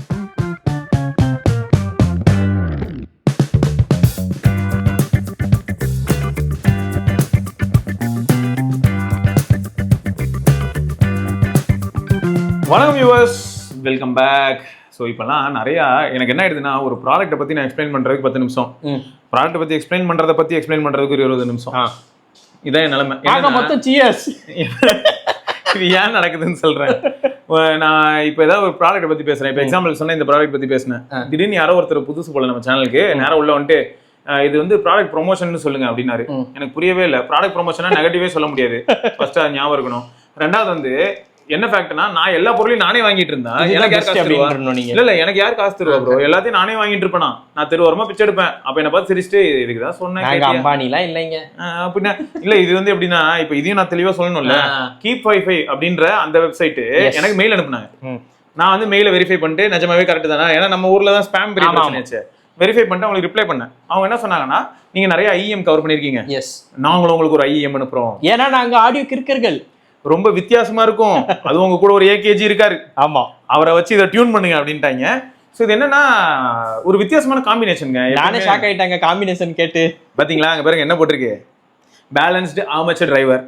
வணக்கம் viewers, welcome back. So இப்போலாம் நிறையா எனக்கு என்ன ஆயிடுதுன்னா, ஒரு ப்ராடக்ட்டை பற்றி நான் எக்ஸ்பிளைன் பண்ணுறதுக்கு 10 நிமிஷம், ப்ராடக்ட்டை பற்றி எக்ஸ்பிளைன் பண்ணுறதுக்கு ஒரு 20 நிமிஷம். இதான் என் நிலைமை. மொத்தம் சியர்ஸ். இது ஏன் நடக்குதுன்னு சொல்கிறேன். நான் இப்போ ஏதாவது ஒரு ப்ராடக்ட்டை பற்றி பேசுகிறேன். இப்போ எக்ஸாம்பிள் சொன்னேன், இந்த ப்ராடக்ட் பற்றி பேசினேன். திடீர்னு யாரோ ஒருத்தர் புதுசு போல நம்ம சேனலுக்கு நேரம் உள்ள வந்துட்டு இது வந்து ப்ராடக்ட் ப்ரொமோஷன் சொல்லுங்க அப்படின்னாரு. எனக்கு புரியவே இல்லை. ப்ராடக்ட் ப்ரொமோஷனா நெகட்டிவே சொல்ல முடியாது. ஃபர்ஸ்ட் அது ஞாபகம் இருக்கணும். ரெண்டாவது வந்து என்ன ஃபேக்ட்னா, நான் எல்லா பொருளையும் நானே வாங்கிட்டு இருந்தேன். எனக்கு யார் காசு தருவா? இல்ல எனக்கு யார் காசு தருவா ப்ரோ? எல்லாத்தையும் நானே வாங்கிட்டு இருப்பேன். நான் தெருவோரமா பிச்சை எடுப்பேன். அப்ப என்ன பார்த்து சிரிச்சுட்டு இதுக்குதான் சொன்னேன் அம்பானிலாம் இல்லைங்க அப்படின்னா. இல்ல இது வந்து எப்படின்னா, இப்ப இதையும் நான் தெளிவா சொல்லணும்ல. கீப் வைஃபை அப்படின்ற அந்த வெப்சைட் எனக்கு மெயில் அனுப்புனாங்க. நான் வந்து மெயில வெரிஃபை பண்ணிட்டு நிஜமாவே கரெக்ட் தானே, ஏன்னா நம்ம ஊர்ல தான் ஸ்பாம் பெரிய பிரச்சனை. வெரிஃபை பண்ணிட்டு அவங்களுக்கு ரிப்ளை பண்ணேன். அவங்க என்ன சொன்னாங்கன்னா, நீங்க நிறைய ஐஎம் கவர் பண்ணிருக்கீங்க, நாங்களும் உங்களுக்கு ஒரு ஐஎம் அனுப்புறோம். ஏன்னா நாங்க ஆடியோ கிறுக்கர்கள், ரொம்ப வித்தியாசமா இருக்கும். அது உங்க கூட ஒரு ஏகேஜி இருக்காரு, ஆமா, அவரை வச்சு இதை டியூன் பண்ணுங்க அப்படின்ட்டாங்க. ஸோ இது என்னன்னா ஒரு வித்தியாசமான காம்பினேஷனுங்க. நானே ஷாக் ஆயிட்டாங்க காம்பினேஷன் கேட்டு. பாத்தீங்களா அங்க பாருங்க என்ன போட்டிருக்கு, balanced armature driver,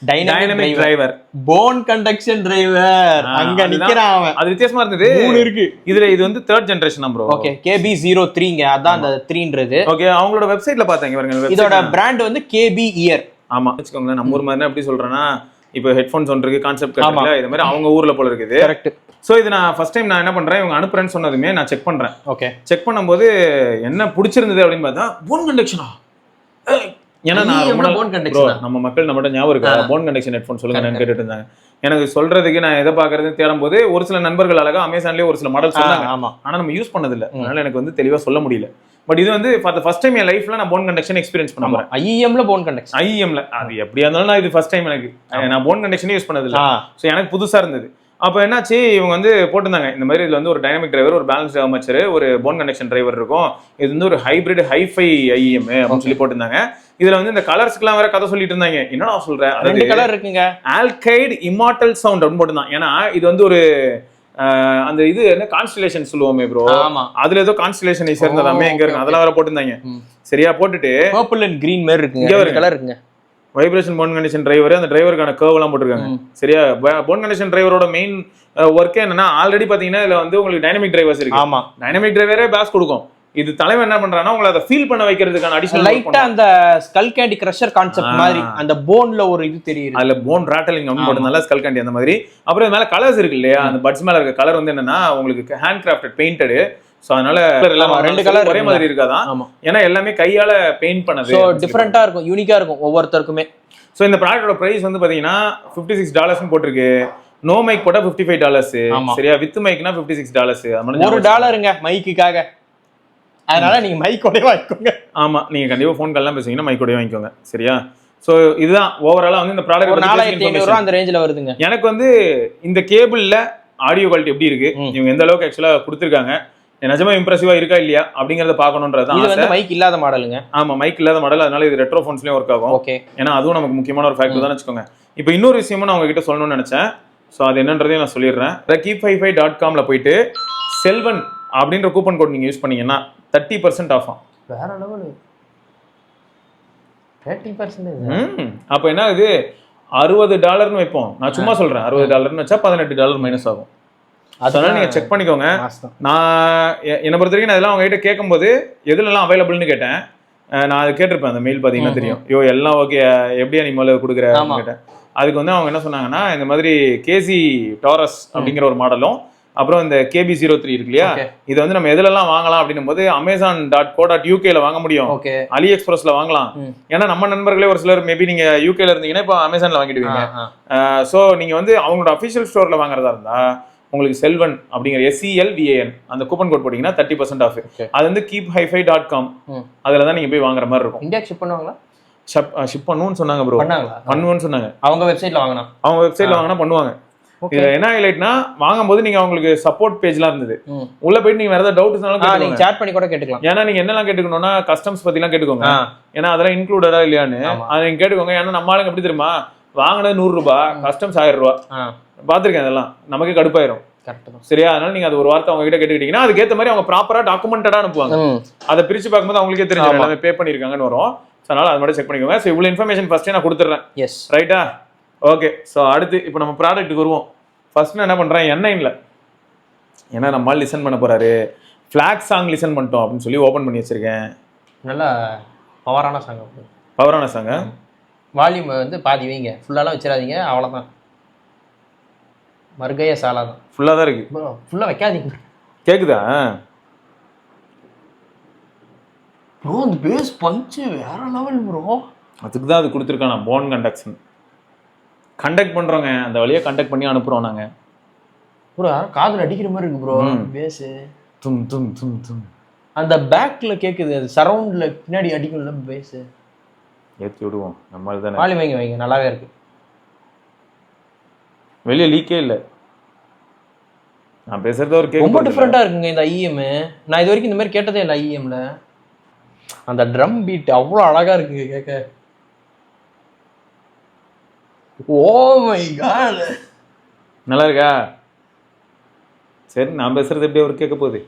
dynamic driver, phone conduction driver. அங்க நிக்கிறான் அவன். அது வித்தியாசமா இருந்தது. இருக்கு இதுல. இது வந்து 3rd ஜெனரேஷன் ப்ரோ. ஓகே, KB03ங்க, அதான் அந்த 3ன்றது. ஓகே, அவங்களோட வெப்சைட்ல பாத்தீங்க பாருங்க. இதோட பிராண்ட் வந்து KB இயர். ஆமா வெச்சுக்கோங்க. நம்ம ஊர் மாதிரி எப்படி சொல்றேன்னா, இப்போ ஹெட்ஃபோன்ஸ் ஒன்று இருக்கு, கான்செப்ட் கட்டல, இது மாதிரி அவங்க ஊர்ல போல இருக்குது. கரெக்ட். ஸோ இது நான் ஃபர்ஸ்ட் டைம் நான் என்ன பண்றேன், இவங்க அனுப்புறேன்னு சொன்னதுமே நான் செக் பண்றேன். ஓகே, செக் பண்ணும்போது என்ன பிடிச்சிருந்தது அப்படின்னு பார்த்தா, போன் கண்டக்ஷனா. ஏன்னா நம்ம மக்கள் நம்மகிட்ட ஞாபகம் இருக்கா, போன் கண்டக்ஷன் ஹெட்ஃபோன் சொல்லுங்க கேட்டுட்டு இருந்தாங்க. எனக்கு சொல்றதுக்கு நான் எதை பாக்குறதுன்னு தேடும் போது ஒரு சில நண்பர்கள் அழகா அமேசான்லயே ஒரு சில மாடல் சொன்னாங்க. ஆனா நம்ம யூஸ் பண்ணது இல்லை, அதனால எனக்கு வந்து தெளிவா சொல்ல முடியல. பட் இது வந்து ஃபர்ஸ்ட் டைம் என் லைஃப்ல நான் போன் கண்டக்ஷன் எக்ஸ்பீரியன்ஸ் பண்ண போறேன். ஐஎம்ல போன் கண்டக்ஷன், ஐஎம்ல அது எப்படியா இருந்தாலும் நான் இது ஃபர்ஸ்ட் டைம் எனக்கு. நான் போன் கண்டக்ஷனே யூஸ் பண்ணது இல்லை. ஸோ எனக்கு புதுசா இருந்தது. அப்போ என்னாச்சு, இவங்க வந்து போட்டிருந்தாங்க இந்த மாதிரி இதுல வந்து ஒரு டைனமிக் டிரைவர், ஒரு பேலன்ஸ் ஆர்மேச்சர், ஒரு போன் கண்டக்ஷன் டிரைவர் இருக்கும். இது வந்து ஒரு ஹைபிரிட் ஹைஃபை ஐஎம் அப்படின்னு சொல்லி போட்டிருந்தாங்க. இதுல வந்து இந்த கலர்ஸ்க்குலாம் வேற கதை சொல்லிட்டு இருந்தாங்க. என்னடா சொல்றேன், ரெண்டு கலர் இருக்குங்க. ஆல்கைடு இம்மார்டல் சவுண்ட் அப்படின்னு போட்டிருந்தான். ஏன்னா இது வந்து ஒரு அந்த இது என்ன கான்ஸ்டலேஷன் சொல்லுவோமே ப்ரோ, அதுல ஏதோ கான்ஸ்டலேஷனை சேர்ந்ததாமே எங்க இருக்கு, அதெல்லாம் வேற போட்டிருந்தாங்க. சரியா போட்டுட்டு பர்பிள் அண்ட் கிரீன் மாதிரி இருக்குங்க, ஒரு கலர் இருக்குங்க. வைப்ரேஷன் போன் கண்டிஷன் டிரைவர், அந்த டிரைவருக்கான கர்வ் எல்லாம் போட்டிருக்காங்க. சரியா, போன் கண்டிஷன் டிரைவரோட மெயின் ஒர்க் என்னன்னா, ஆல்ரெடி பாத்தீங்கன்னா இதுல வந்து உங்களுக்கு டைனமிக் டிரைவர்ஸ் இருக்கு. ஆமா, டைனமிக் டிரைவரே பேஸ் கொடுக்கும். இது தலைவன் என்ன பண்றானா, உங்களை அதை ஃபீல் பண்ண வைக்கிறதுக்கான அடிஷனல் லைட்டா அந்த ஸ்கல் கேண்டி கிரஷர் கான்செப்ட் மாதிரி அந்த போன்ல ஒரு இது தெரியுது. அதுல போன் ராட்டலிங் அப்படின்னு போட்டதுனால ஸ்கல் கேண்டி அந்த மாதிரி. அப்புறம் இது மேல கலர்ஸ் இருக்கு இல்லையா, அந்த பட்ஸ் மேல இருக்க கலர் வந்து என்னன்னா உங்களுக்கு ஹேண்ட் கிராஃப்டட் பெயிண்டட். ஸோ அதனால ரெண்டு கலர் ஒரே மாதிரி இருக்காதான், ஏன்னா எல்லாமே கையால பெயிண்ட் பண்ணது. ஸோ டிஃப்ரெண்டா இருக்கும், யூனிக்கா இருக்கும் ஒவ்வொருத்தருக்குமே. ஸோ இந்த ப்ராடக்டோட பிரைஸ் வந்து பாத்தீங்கன்னா $56 போட்டிருக்கு. நோ மைக் போட்டா $55. சரியா, வித் மைக்னா $56. $1 மைக்குக்காக. அதனால நீங்க மைக்கோட வாங்கிக்கோங்க. ஆமா, நீங்க கண்டிப்பா ஃபோன் கால்லாம் பேசுவீங்கன்னா மைக்கோட வாங்கிக்கோங்க. சரியா, ஸோ இதுதான் ஓவராலா வந்து இந்த ப்ராடக்ட். $4500 அந்த ரேஞ்சில் வருதுங்க. எனக்கு வந்து இந்த கேபிள்ல ஆடியோ குவாலிட்டி எப்படி இருக்கு, இவங்க எந்த அளவுக்கு ஆக்சுவலா கொடுத்துருக்காங்க, நிஜமா இம்ப்ரெசிவா இருக்கா இல்லையா அப்படிங்கறத பாக்கணும்ன்றதுதான். இது வந்து மைக் இல்லாத மாடலுங்க. ஆமா, மைக் இல்லாத மாடல், அதனால இது ரெட்ரோ ஃபோன்ஸ்லயும் ஒர்க் ஆகும். ஓகே, ஏன்னா அதுவும் நமக்கு முக்கியமான ஒரு ஃபேக்டர் தான் வச்சுக்கோங்க. இப்போ இன்னொரு விஷயமும் நான் உங்ககிட்ட சொல்லணும்னு நினைச்சேன். ஸோ அது என்னன்றதையும் நான் சொல்லிடுறேன். keep55.comல போயிட்டு செல்வன் அப்படின்ற கூப்பன் கோட் நீங்க யூஸ் பண்ணீங்கன்னா 30% ஆஃப். வேற லெவல், 30%. அப்போ என்ன இது $60 வைப்போம். நான் சும்மா சொல்றேன், $60 வச்சா $18 மைனஸ் ஆகும். அதனால நீங்க செக் பண்ணிக்கோங்க. நான் என்னை பொறுத்த வரைக்கும் நான் இதெல்லாம் அவங்க கிட்ட கேட்கும்போது எதுலலாம் அவைலபிள்னு கேட்டேன். நான் அது கேட்டிருப்பேன், அந்த மெயில் பார்த்தீங்கன்னா தெரியும். எல்லாம் ஓகே, எப்படியா நீ முதல்ல கொடுக்குற கேட்டேன். அதுக்கு வந்து அவங்க என்ன சொன்னாங்கன்னா, இந்த மாதிரி KC டாரஸ் அப்படிங்கிற ஒரு மாடலும், அப்புறம் இந்த KB03 இருக்கு இல்லையா, இது வந்து நம்ம எதுலலாம் வாங்கலாம் அப்படின்னும் போது amazon.co.uk வாங்க முடியும், AliExpressல வாங்கலாம். ஏன்னா நம்ம நண்பர்களே ஒரு சிலர் மேபி நீங்க யூகேல இருந்தீங்கன்னா இப்போ அமேசான்ல வாங்கிடுவீங்க. ஸோ நீங்க வந்து அவங்களோட அஃபிஷியல் ஸ்டோர்ல வாங்குறதா இருந்தா உங்களுக்கு செல்வன் அப்படிங்கிற SELVAN அந்த கூப்பன் கோட் போட்டீங்கன்னா 30% ஆஃப். அது வந்து keep55.com, அதுல தான் நீங்க போய் வாங்குற மாதிரி இருக்கும். இந்தியா ஷிப் பண்ணுவாங்களா? ஷிப் பண்ணுவோம்னு சொன்னாங்க ப்ரோ. பண்ணுவோம்னு சொன்னாங்க. அவங்க வெப்சைட்ல வாங்கினா பண்ணுவாங்க. இதுல என்ன ஹைலைட்னா, வாங்கும்போது நீங்க அவங்களுக்கு சப்போர்ட் பேஜ்லாம் இருந்தது, உள்ள போயிட்டு நீங்க வேற ஏதாவது டவுட்ஸ்னாலும் நீங்க சாட் பண்ணி கூட கேட்டுக்கலாம். ஏன்னா நீங்க என்னெல்லாம் கேட்டுக்கணும்னா கஸ்டம்ஸ் பத்திலாம் கேட்டுக்கோங்க, ஏன்னா அதெல்லாம் இன்க்ளூடடா இல்லையான்னு அதை நீங்க கேட்டுக்கோங்க. ஏன்னா நம்ம ஆளுங்க எப்படி தெரியுமா, வாங்கினது $100, கஸ்டம்ஸ் $1000. பாத்திருக்கேன், அதெல்லாம் நமக்கு கடுப்பாயிரும். கரெக்ட் தான். சரியா? அதனால நீங்க அது ஒரு வார்த்தை அவங்க கிட்ட கேட்டுக்கிட்டீங்கன்னா அதுக்கேற்ற மாதிரி அவங்க ப்ராப்பரா டாக்குமெண்டடா அனுப்புவாங்க. அதை பிரிச்சு பார்க்கும்போது அவங்களுக்கே தெரிஞ்சிடும் எல்லாமே பே பண்ணிருக்காங்கன்னு வரும். அதனால அது மட்டும் செக் பண்ணிக்கோங்க. ஸோ இவ்வளவு இன்ஃபர்மேஷன் ஃபர்ஸ்டே நான் கொடுத்துட்றேன். எஸ் ரைட்டா? ஓகே. ஸோ அடுத்து இப்போ நம்ம ப்ராடக்ட்டுக்கு வருவோம். ஃபர்ஸ்ட் நான் என்ன பண்றேன், N9ல ஏன்னா நம்ம லிசன் பண்ண போறாரு, ஃபிளாக் சாங் லிசன் பண்ணிட்டோம் அப்படின்னு சொல்லி ஓபன் பண்ணி வச்சிருக்கேன். நல்லா பவரான சாங். பவரான சாங்க. வால்யூம் வந்து பாதி வைங்க, ஃபுல்லாலாம் வச்சிடாதீங்க, அவ்வளோதான். மறுகைய சாலா தான். ஃபுல்லாக தான் இருக்கு. ஃபுல்லாக வைக்காதீங்க. கேக்குதா ப்ரோ? அந்த பேஸ் பஞ்ச் வேற லெவல் ப்ரோ. அதுக்கு தான் அது கொடுத்துருக்கான் போன் கண்டக்ஷன். கண்டக்ட் பண்றோங்க, அந்த வழியா கண்டக்ட் பண்ணி அனுப்புறோம் நாங்க. ப்ரோ காதுல அடிக்கிற மாதிரி இருக்கு ப்ரோ பேஸ். தும் தும் தும் தும். அந்த பேக்ல கேக்குது, அது சரவுண்ட்ல பின்னாடி அடிக்கும்ல பேஸ். ஏற்றி விடுவோம் நம்ம தானே. வால்யூம் வைங்க வைங்க, நல்லாவே இருக்கு. வெளியே லீக்கே இல்லை. நான் பேசுறது ஒரு ரொம்ப டிஃப்ரெண்டா இருக்குங்க இந்த ஐஎம். நான் இது வரைக்கும் இந்த மாதிரி கேட்டதே இல்லை ஐஎம்ல. அந்த ட்ரம் பீட் அவ்வளோ அழகா இருக்குங்க கேட்க. ஓ மை காட், நல்லா இருக்கா? சரி, நான் பேசுறது எப்படி அவர் கேட்க போகுது?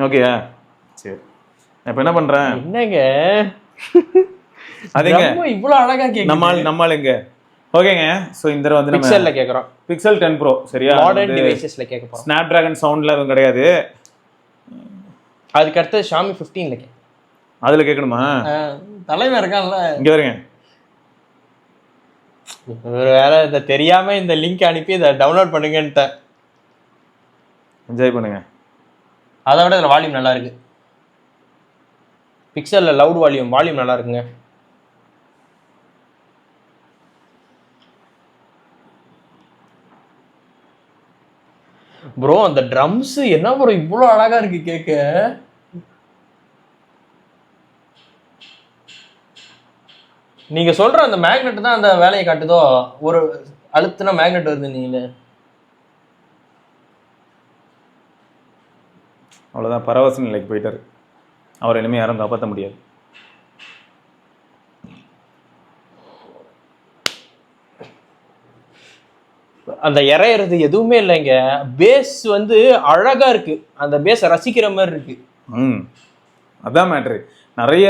ஓகேயா? சரி, இப்போ என்ன பண்றேன், என்னங்க அதுங்க இவ்வளோ அழகா கேட்க நம்மால் எங்க? ஓகேங்க. ஸோ இந்த தடவை வந்து பிக்சல்ல கேட்குறோம். பிக்சல் 10 Pro சரியா? மாடர்ன் டிவைசஸ்ல கேட்க போறோம். ஸ்னாப் டிராகன் சவுண்ட்ல எதுவும் கிடையாது. அதுக்கு அடுத்து Xiaomi 15ல கேட்க. அதுல கேட்கணுமா? தலைவன் இருக்கான்ல இங்க வருங்க. ஒரு வேற இதை தெரியாம இந்த லிங்க் அனுப்பி இதை டவுன்லோட் பண்ணுங்கன்ட்ட. என்ஜாய் பண்ணுங்க. அதை விட இதில் வால்யூம் நல்லா இருக்கு. பிக்சல்ல லவுட் வால்யூம் நல்லா இருக்குங்க. ப்ரோ அந்த ட்ரம்ஸ் என்ன ப்ரோ இவ்வளோ அழகா இருக்கு கேட்க. நீங்க சொல்ற அந்த மேக்னெட் தான் அந்த வேலையை காட்டுதோ? ஒரு அழுத்துனா மேக்னெட் வருது. நீங்க அவ்வளோதான், பரவச நிலைக்கு போயிட்டாரு. அவர் இனிமே யாரும் காப்பாற்ற முடியாது. அந்த இறையிறது எதுவுமே இல்லைங்க. பேஸ் வந்து அழகா இருக்கு, அந்த பேஸை ரசிக்கிற மாதிரி இருக்கு. அதான் மேட்ரு. நிறைய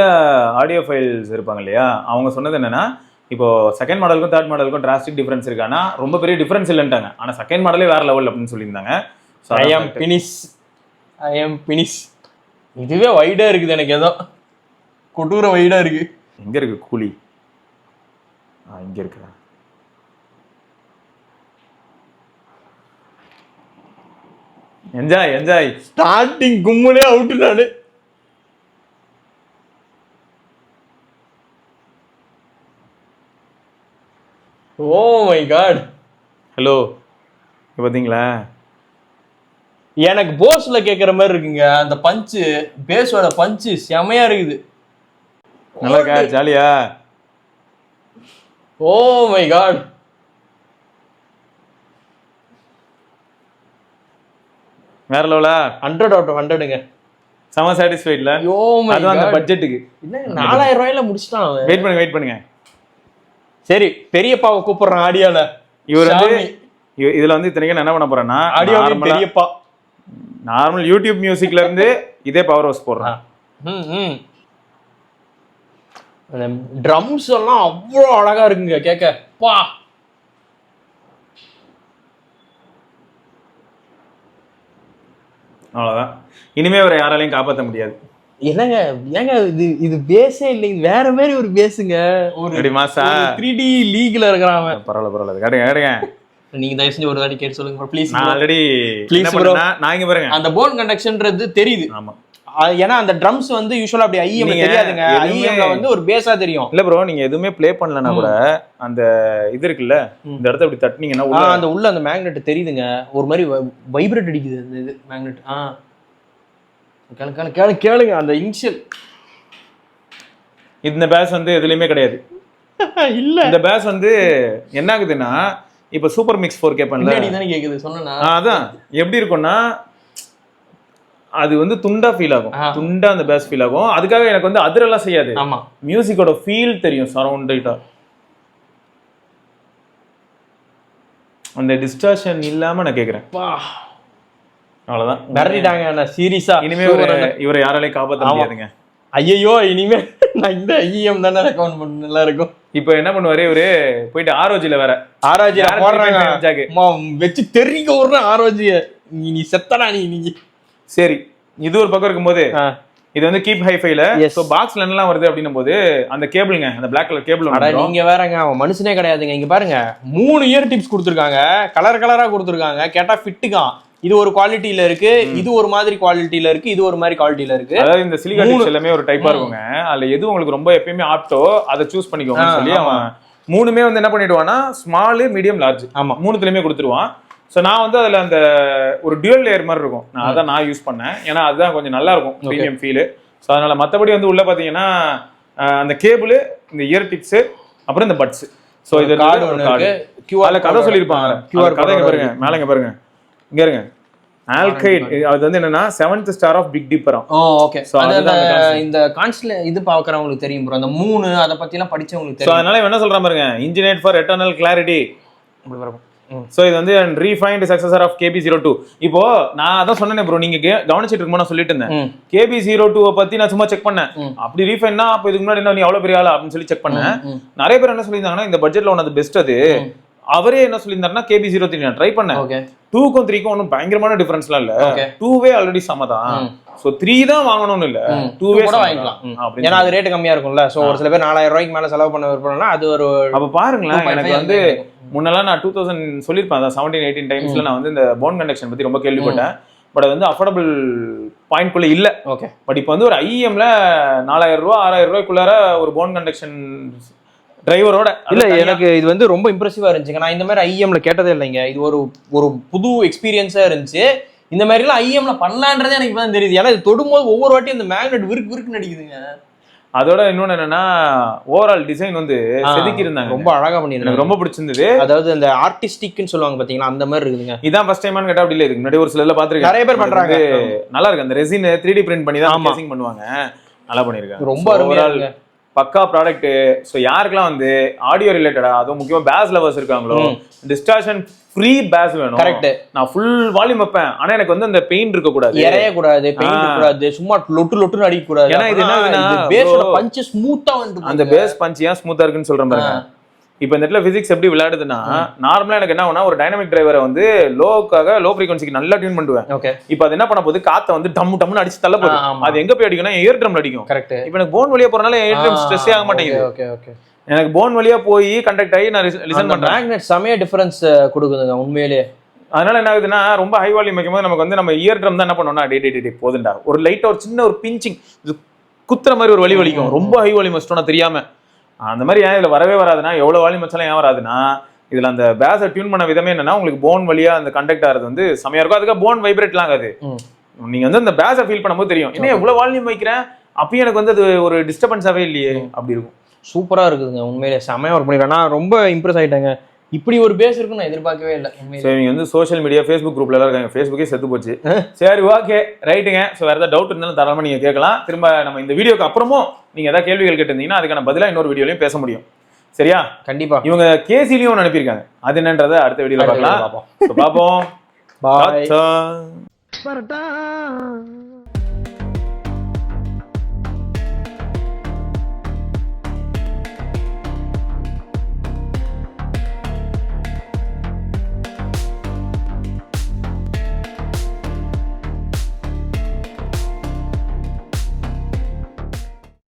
ஆடியோ ஃபைல்ஸ் இருப்பாங்க இல்லையா, அவங்க சொன்னது என்னன்னா, இப்போ செகண்ட் மாடலுக்கும் தேர்ட் மாடலுக்கும் டிராஸ்டிக் டிஃபரன்ஸ் இருக்கானா, ரொம்ப பெரிய டிஃபரன்ஸ் இல்லைன்ட்டாங்க. ஆனால் செகண்ட் மாடலே வேற லெவல் அப்படின்னு சொல்லியிருந்தாங்க. I am finish. இதுவே வைடா இருக்குது, எனக்கு ஏதோ கொடூர வைடா இருக்கு. எங்க இருக்கு கூலி? இங்க இருக்குதா? என்ஜாய். ஸ்டார்டிங் கும்முனே அவுட் நானு. ஓ மை காட். ஹலோ, பாத்தீங்களா? எனக்கு போஸ்ல கேட்குற மாதிரி இருக்குங்க. அந்த பஞ்சு, பேஸோட பஞ்சு செமையா இருக்குது. நல்லா இருக்கா? ஜாலியா? Oh my god. வேற லெவலா? 100 out of 100ங்க. செம சாட்டிஸ்ஃபைட்ல. ஓ மை காட். அந்த பட்ஜெட்டுக்கு என்ன 4000 ரூபாயில முடிச்சிட்டான் அவன். வெயிட் பண்ணுங்க. சரி, பெரியப்பாவை கூப்பிடுறான் ஆடியோல. இவர் வந்து இதுல வந்து இத்தனைக்கும் என்ன பண்ண போறேன்னா, ஆடியோ பெரியப்பா நார்மல் யூடியூப் மியூசிக்ல இருந்து இதே பவர் ஹவுஸ் போடுறான். அந்த ட்ரம்ஸ் எல்லாம் அவ்வளோ அழகா இருக்குங்க கேட்க. பா, அவ்வளவுதான். இனிமே அவரை யாராலையும் காப்பாற்ற முடியாது. என்னங்க ஏங்க இது பேஸே இல்லை, இது வேற மாதிரி ஒரு பேஸுங்க. ஒரு மாசா 3D லீக்ல இருக்கிறான். பரவாயில்ல கேடுங்க. நீங்க தயவு செஞ்சு ஒரு வாட்டி கேட்டு சொல்லுங்க ப்ளீஸ். நான் ஆல்ரெடி ப்ளீஸ் ப்ரோ, நான் இங்க பாருங்க, அந்த போன் கண்டக்ஷன்ன்றது தெரியுது. ஆமா, ஏன்னா அந்த ட்ரம்ஸ் வந்து யூசுவலா அப்படி ஐஎம் தெரியாதுங்க. ஐஎம்ல வந்து ஒரு பேஸா தெரியும். இல்ல ப்ரோ, நீங்க எதுவுமே ப்ளே பண்ணலனா கூட அந்த இது இருக்குல்ல, இந்த இடத்தை அப்படி தட்டினீங்கன்னா உள்ள அந்த மேக்னெட் தெரியுதுங்க. ஒரு மாதிரி வைப்ரேட் அடிக்குது அந்த இது மேக்னெட். கேளுங்க அந்த இனிஷியல். இந்த பேஸ் வந்து எதுலயுமே கிடையாது. இல்ல, இந்த பேஸ் வந்து என்ன ஆகுதுன்னா, இப்ப சூப்பர் மிக்ஸ் 4K பண்ணல தானே கேக்குது சொன்னா. அதான் எப்படி இருக்கும்னா, அது வந்து துண்டா ஃபீல் ஆகும். துண்டா அந்த பேஸ் ஃபீல் ஆகும். அதுக்காக எனக்கு வந்து அதிரெல்லாம் செய்யாது. ஆமா, மியூசிக்கோட ஃபீல் தெரியும். சரௌண்டா அந்த டிஸ்டார்ஷன் இல்லாம நான் கேக்குறேன். அவ்வளவுதான். மிரட்டிட்டாங்க நான் சீரியஸா. இனிமே இவரை யாராலையும் காப்பாற்ற முடியாதுங்க. ஐயோ இனிமே நான் இந்த ஐஎம் தானே ரெக்கமெண்ட் பண்ண நல்லா இருக்கும். இப்ப என்ன பண்ணுவாரு இவரு போயிட்டு ஆரோஜில வேற ஆரோஜில போடுறாங்க வச்சு தெரிவிக்க ஒரு ஆரோஜிய நீ செத்தனா நீ. சரி இது ஒரு பக்கம் இருக்கும்போது இது வந்து கீப் ஹைஃபைல சோ பாக்ஸ்ல என்னலாம் வருது அப்படின்னும் போது அந்த கேபிள்ங்க அந்த Black கலர் கேபிள் வந்துரும். நீங்க வேறங்க அவன் மனுஷனே கிடையாதுங்க. இங்க பாருங்க 3 இயர் டிப்ஸ் கொடுத்துருக்காங்க, கலர் கலரா கொடுத்துருக்காங்க. கேட்டா ஃபிட்டுக்கான். இது ஒரு குவாலிட்டியில இருக்கு, இது ஒரு மாதிரி குவாலிட்டியில இருக்கு, இது ஒரு மாதிரி குவாலிட்டியில இருக்கு. அதாவது இந்த சிலிகா டிப்ஸ் எல்லாமே ஒரு டைப்பா இருக்குங்க. அதுல எது உங்களுக்கு ரொம்ப எப்பயுமே ஆப்டோ அதை சூஸ் பண்ணிக்கோங்க சொல்லி அவன் 3மே வந்து என்ன பண்ணிடுவான்னா ஸ்மால் மீடியம் லார்ஜ் ஆமா 3த்துலயுமே கொடுத்துருவான். ஸோ நான் வந்து அதில் அந்த ஒரு டியூவல் லேயர் மாதிரி இருக்கும், நான் யூஸ் பண்ணேன். ஏன்னா அதுதான் கொஞ்சம் நல்லா இருக்கும் ப்ரீமியம் ஃபீலு. ஸோ அதனால மற்றபடி வந்து உள்ள பார்த்தீங்கன்னா அந்த கேபிள், இந்த இயர் டிப்ஸு, அப்புறம் இந்த பட்ஸ். ஸோ இது அதில் கதை சொல்லியிருப்பாங்க. கியூஆர் கதை இங்கே பாருங்க, மேலே இங்கே பாருங்க, இங்கே இருங்க. ஆல்கைட் அது வந்து என்னன்னா 7th ஸ்டார் ஆஃப் பிக் டிப்பராம். ஓகே. சோ இந்த கான்ஸ்ட்ல இது பாக்குறவங்களுக்கு தெரியும் ப்ரோ, அந்த 3 அத பத்தி எல்லாம் படிச்சவங்களுக்கு தெரியும். சோ அதனால என்ன சொல்றான் பாருங்க, engineered for eternal clarity. So இது வந்து ரீஃபைன்ட் சக்சஸர் ஆஃப் KB02. இப்போ நான் அதான் சொன்னேன் ப்ரோ, நீங்க கவனிச்சிட்டு இருக்கும்போது நான் சொல்லிட்டு இருந்தேன் KB02 பத்தி நான் சும்மா செக் பண்ணேன். அப்படி ரீஃபைன்னா அப்ப இதுக்கு முன்னாடி என்ன நீ அவ்வளவு பெரிய ஆளா அப்படின்னு சொல்லி செக் பண்ணேன். நிறைய பேர் என்ன சொல்லியிருந்தாங்கன்னா இந்த பட்ஜெட்ல ஒன்னு பெஸ்ட். அது அவரே என்ன சொல்லியிருந்தாருன்னா KB03 நான் ட்ரை பண்ணேன். 2க்கும் 3க்கும் ஒன்றும் பயங்கரமான டிஃபரன்ஸ்லாம் இல்ல. 2வே ஆல்ரெடி சமதான். சோ 3 தான் வாங்கணும்னு இல்ல, 2வே கூட வாங்கிக்கலாம். ஏன்னா அது ரேட் கம்மியா இருக்கும்ல. சோ ஒரு சில பேர் 4000 ரூபாய்க்கு மேல செலவு பண்ண விருப்பம்னா அது ஒரு அப்ப பாருங்களேன். எனக்கு வந்து முன்னெல்லாம் நான் 2000 சொல்லியிருப்பேன், அதான் 17-18 டைம்ஸ்ல நான் வந்து இந்த போன் கண்டக்ஷன் பத்தி ரொம்ப கேள்விப்பட்டேன். பட் அது வந்து அஃபோர்டபுள் பாயிண்ட் குள்ள இல்ல. ஓகே. பட் இப்போ வந்து ஒரு IEMல 4000 ரூபாய் 6000 ரூபாய்க்குள்ளார ஒரு போன் கண்டக்ஷன் டிரைவரோட இல்ல. எனக்கு இது வந்து ரொம்ப இம்ப்ரெசிவா இருந்துச்சுங்க. நான் இந்த மாதிரி IEMல கேட்டதே இல்லைங்க. இது ஒரு புது எக்ஸ்பீரியன்ஸா இருந்துச்சு. இந்த மாதிரி எல்லாம் IEMல பண்ணலான்றதே எனக்கு இப்பதான் தெரியுது. ஏன்னா இது தொடும்போது ஒவ்வொரு வாட்டியும் அந்த மேக்னெட் விருக்கு நடிக்குதுங்க. அதோட இன்னொன்னு என்னன்னா ஓவரால் டிசைன் வந்து செதுக்கி இருந்தாங்க, ரொம்ப அழகா பண்ணிருந்தாங்க, ரொம்ப பிடிச்சிருந்தது. அதாவது அந்த ஆர்டிஸ்டிக்னு சொல்லுவாங்க பாத்தீங்களா, அந்த மாதிரி இருக்குதுங்க. இதான் ஃபர்ஸ்ட் டைமான்னு கேட்டா அப்படி இல்ல, இதுக்கு முன்னாடி ஒரு சில பாத்துருக்கேன், நிறைய பேர் பண்றாங்க. நல்லா இருக்கு. அந்த ரெசின் 3D பிரிண்ட் பண்ணி தான் கேசிங் பண்ணுவாங்க, நல்லா பண்ணிருக்காங்க. ரொம்ப அருமையா இருக்கு, பக்கா ப்ராடக்ட். ஸோ யாருக்கெல்லாம் வந்து ஆடியோ ரிலேட்டடா, அதுவும் முக்கியமா பேஸ் லவர்ஸ் இருக்காங்களோ, டிஸ்டார்ஷன் ஃப்ரீ பேஸ் வேணும். கரெக்ட். நான் ஃபுல் வால்யூம் வைப்பேன், ஆனா எனக்கு வந்து அந்த பெயின் இருக்க கூடாது, எறைய கூடாது, பெயின் இருக்க கூடாது, சும்மா லொட்டு அடிக்க கூடாது. ஏன்னா இது என்னன்னா பேஸோட பஞ்ச் ஸ்மூத்தா வந்து அந்த பேஸ் பஞ்ச் ஏன் ஸ்மூத்தா இருக்குன்னு சொல்றேன் பாருங்க. இப்போ இந்த இடத்துல பிசிக்ஸ் எப்படி விளையாடுதுன்னா, நார்மலா எனக்கு என்ன ஆகுனா ஒரு டைனமிக் டிரைவரை வந்து லோ ஃப்ரீக்வன்சிக்கு நல்லா டியூன் பண்ணுவேன். இப்போ அது என்ன பண்ண போகுது, காத்த வந்து டம்னு அடிச்சு தள்ள போகுது. அது எங்க போய் அடிக்கும்னா இயர் ட்ரம்ல அடிக்கும். கரெக்ட். இப்போ எனக்கு போன் வழியா போறனால இயர் ட்ரம் ஸ்ட்ரெஸ் ஆக மாட்டேங்குது. Okay okay. எனக்கு போன் வழியா போய் கண்டக்ட் ஆகி நான் லிசன் பண்றேன். மேக்னெட் சமய டிஃபரன்ஸ் கொடுக்குதுங்க உண்மையிலேயே. அதனால என்ன ஆகுதுன்னா, ரொம்ப ஹை வால்யூம் வைக்கும்போது நமக்கு வந்து நம்ம இயர் ட்ரம் தான் என்ன பண்ணோம்னா டே போதுண்டா, ஒரு லைட்டா ஒரு சின்ன ஒரு பிஞ்சிங் குத்துற மாதிரி ஒரு வலிக்கும். ரொம்ப ஹை வால்யூம் வச்சிட்டோம்னா தெரியாம அந்த மாதிரி. ஏன் இதுல வரவே வராதுன்னா, எவ்வளவு வால்யூம் வச்சாலும் ஏன் வராதுன்னா, இதுல அந்த பேஸை டியூன் பண்ண விதமே என்னன்னா, உங்களுக்கு போன் வழியா அந்த கண்டக்ட் ஆகிறது வந்து செமையா இருக்கும். அதுக்காக போன் வைப்ரேட்லாம் ஆகாது. நீங்க வந்து அந்த பேஸை ஃபீல் பண்ணும்போது தெரியும், என்ன எவ்வளவு வால்யூம் வைக்கிறேன், அப்பயும் எனக்கு வந்து அது ஒரு டிஸ்டர்பன்ஸாவே இல்லையே அப்படி இருக்கும். சூப்பரா இருக்குதுங்க உண்மையிலே, செமையா ஒர்க் பண்ணிருக்கேன். நான் ரொம்ப இம்ப்ரெஸ் ஆயிட்டேங்க. இப்படி ஒரு பேஸ் இருக்குன்னு நான் எதிர்பார்க்கவே இல்லை. சரி, நீங்க வந்து சோஷியல் மீடியா ஃபேஸ்புக் குரூப்ல எல்லாம் இருக்காங்க, ஃபேஸ்புக்கே செத்து போச்சு. சரி ஓகே ரைட்டுங்க. ஸோ வேற ஏதாவது டவுட் இருந்தாலும் தாராளமா நீங்க கேட்கலாம். திரும்ப நம்ம இந்த வீடியோக்கு அப்புறமும் நீங்க ஏதாவது கேள்விகள் கேட்டிருந்தீங்கன்னா அதுக்கான பதிலா இன்னொரு வீடியோலையும் பேச முடியும். சரியா? கண்டிப்பா. இவங்க கேசிலையும் ஒன்று அனுப்பியிருக்காங்க, அது என்னன்றதை அடுத்த வீடியோல பார்க்கலாம். பார்ப்போம். பாய்.